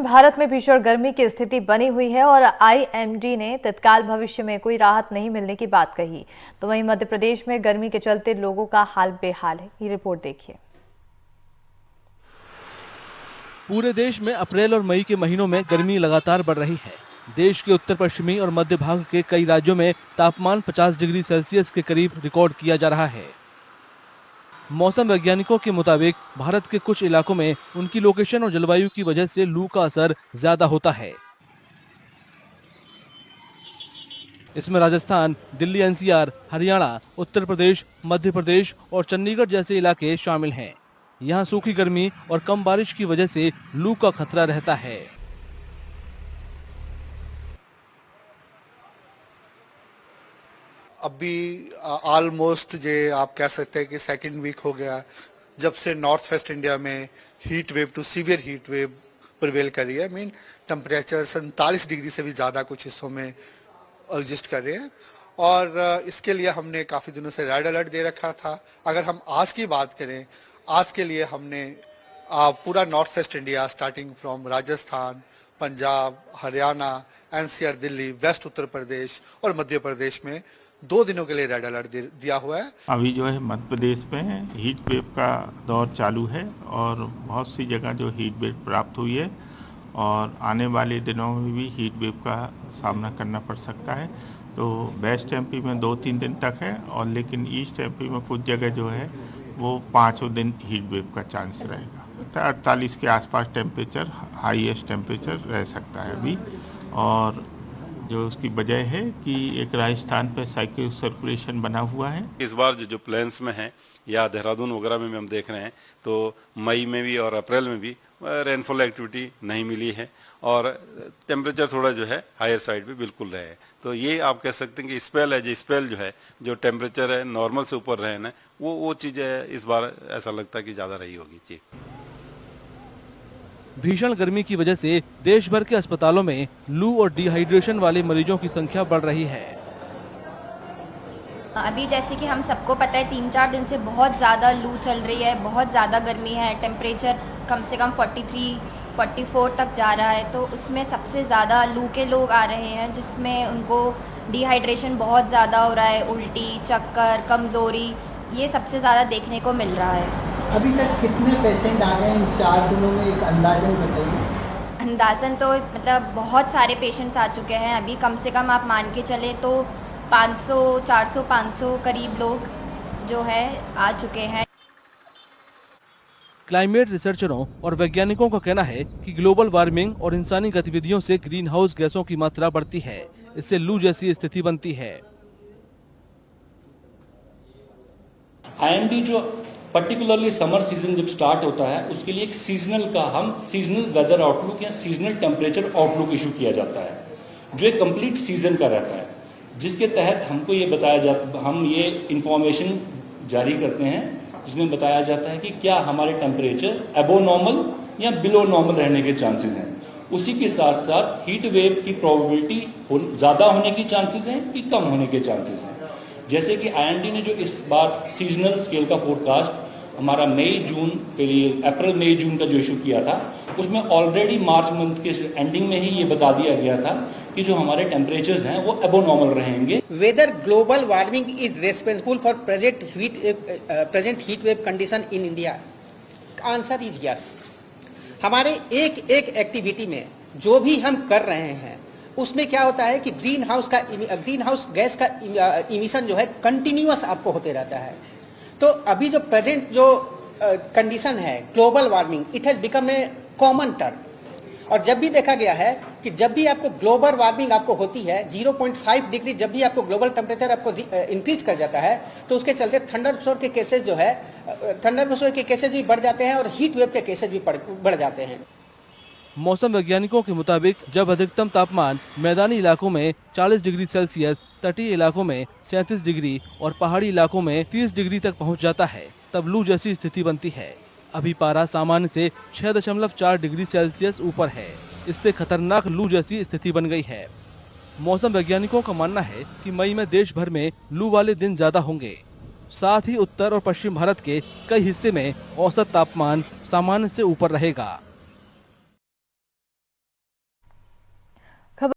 पश्चिम भारत में भीषण गर्मी की स्थिति बनी हुई है और आईएमडी ने तत्काल भविष्य में कोई राहत नहीं मिलने की बात कही। तो वहीं मध्य प्रदेश में गर्मी के चलते लोगों का हाल बेहाल है। ये रिपोर्ट देखिए। पूरे देश में अप्रैल और मई के महीनों में गर्मी लगातार बढ़ रही है। देश के उत्तर पश्चिमी और मध्य भाग के कई राज्यों में तापमान 50 डिग्री सेल्सियस के करीब रिकॉर्ड किया जा रहा है। मौसम वैज्ञानिकों के मुताबिक भारत के कुछ इलाकों में उनकी लोकेशन और जलवायु की वजह से लू का असर ज्यादा होता है। इसमें राजस्थान, दिल्ली एनसीआर, हरियाणा, उत्तर प्रदेश, मध्य प्रदेश और चंडीगढ़ जैसे इलाके शामिल हैं। यहाँ सूखी गर्मी और कम बारिश की वजह से लू का खतरा रहता है। अभी ऑलमोस्ट जे आप कह सकते हैं कि सेकंड वीक हो गया जब से नॉर्थ वेस्ट इंडिया में heat wave to severe heat wave prevail कर रही है। मीन टेम्परेचर 47 डिग्री से भी ज़्यादा कुछ हिस्सों में एग्जिस्ट कर रहे हैं और इसके लिए हमने काफ़ी दिनों से रेड अलर्ट दे रखा था। अगर हम आज की बात करें, आज के लिए हमने पूरा north west India starting from Rajasthan, Punjab, Haryana, NCR, Delhi, west Uttar Pradesh और मध्य प्रदेश में 2 दिनों के लिए रेड अलर्ट दिया हुआ है। अभी जो है मध्य प्रदेश में हीट वेव का दौर चालू है और बहुत सी जगह जो हीट वेव प्राप्त हुई है और आने वाले दिनों में भी हीट वेव का सामना करना पड़ सकता है। तो वेस्ट एमपी में 2-3 दिन तक है और लेकिन ईस्ट एमपी में कुछ जगह जो है वो 5 दिन हीट वेव का चांस रहेगा। 48 के आसपास टेम्परेचर, हाईएस्ट टेम्परेचर रह सकता है अभी। और जो उसकी वजह है कि एक राजस्थान पे साइक्लिक सर्कुलेशन बना हुआ है। इस बार जो प्लेन्स में है या देहरादून वगैरह में हम देख रहे हैं तो मई में भी और अप्रैल में भी रेनफॉल एक्टिविटी नहीं मिली है और टेम्परेचर थोड़ा जो है हायर साइड पे बिल्कुल रहे हैं। तो ये आप कह सकते हैं कि स्पेल है, जो स्पेल जो है जो टेम्परेचर है नॉर्मल से ऊपर रहे ना, वो चीज़ें इस बार ऐसा लगता है कि ज़्यादा रही होगी। जी, भीषण गर्मी की वजह से देश भर के अस्पतालों में लू और डिहाइड्रेशन वाले मरीजों की संख्या बढ़ रही है। अभी जैसे कि हम सबको पता है 3-4 दिन से बहुत ज़्यादा लू चल रही है, बहुत ज़्यादा गर्मी है, टेम्परेचर कम से कम 43-44 तक जा रहा है। तो उसमें सबसे ज़्यादा लू के लोग आ रहे हैं जिसमें उनको डिहाइड्रेशन बहुत ज़्यादा हो रहा है, उल्टी, चक्कर, कमज़ोरी, ये सबसे ज़्यादा देखने को मिल रहा है। अभी तक कितने पेशेंट आ गए इन 4 दिनों में, एक अंदाजन बताइए। अंदाजन तो मतलब बहुत सारे पेशेंट्स आ चुके हैं। अभी कम से कम आप मान के चले तो 500, 400, 500 करीब लोग जो है आ चुके हैं। क्लाइमेट रिसर्चरों और वैज्ञानिकों का कहना है कि ग्लोबल वार्मिंग और इंसानी गतिविधियों से ग्रीन हाउस गैसों की मात्रा बढ़ती है। इससे लू जैसी स्थिति बनती है। आईएमडी जो पर्टिकुलरली समर सीजन जब स्टार्ट होता है उसके लिए एक सीजनल वेदर आउटलुक या सीजनल टेम्परेचर आउटलुक इशू किया जाता है जो एक कंप्लीट सीजन का रहता है, जिसके तहत हमको ये बताया जाता, हम ये इंफॉर्मेशन जारी करते हैं जिसमें बताया जाता है कि क्या हमारे टेम्परेचर अबो नॉर्मल या बिलो नॉर्मल रहने के चांसेस हैं। उसी के साथ साथ हीट वेव की प्रोबेबिलिटी ज़्यादा होने की चांसेस हैं कि कम होने के चांसेस हैं। जैसे कि आईएमडी ने जो इस बार सीजनल स्केल का फोरकास्ट हमारा मई जून के लिए, अप्रैल मई जून का जो इशू किया था उसमें ऑलरेडी मार्च मंथ के एंडिंग में ही ये बता दिया गया था कि जो हमारे टेम्परेचर्स हैं वो अबो नॉर्मल रहेंगे। Whether global warming is responsible for present heat wave condition in India? Answer is yes. हमारे एक एक्टिविटी में जो भी हम कर रहे हैं उसमें क्या होता है कि ग्रीन हाउस गैस का इमिशन जो है कंटिन्यूअस आपको होते रहता है। तो अभी जो प्रेजेंट जो कंडीशन है global warming, it has become a common term. और जब भी देखा गया है कि जब भी आपको ग्लोबल वार्मिंग आपको होती है 0.5 डिग्री, जब भी आपको ग्लोबल टेम्परेचर आपको इंक्रीज कर जाता है तो उसके चलते थंडरस्टॉर्म के केसेस जो है, थंडरस्टॉर्म के केसेस भी बढ़ जाते हैं और हीट वेव के केसेस भी बढ़ जाते हैं। मौसम वैज्ञानिकों के मुताबिक जब अधिकतम तापमान मैदानी इलाकों में 40 डिग्री सेल्सियस, तटीय इलाकों में 37 डिग्री और पहाड़ी इलाकों में 30 डिग्री तक पहुंच जाता है तब लू जैसी स्थिति बनती है। अभी पारा सामान्य से 6.4 डिग्री सेल्सियस ऊपर है। इससे खतरनाक लू जैसी स्थिति बन गई है। मौसम वैज्ञानिकों का मानना है कि मई में देश भर में लू वाले दिन ज्यादा होंगे। साथ ही उत्तर और पश्चिम भारत के कई हिस्से में औसत तापमान सामान्य से ऊपर रहेगा।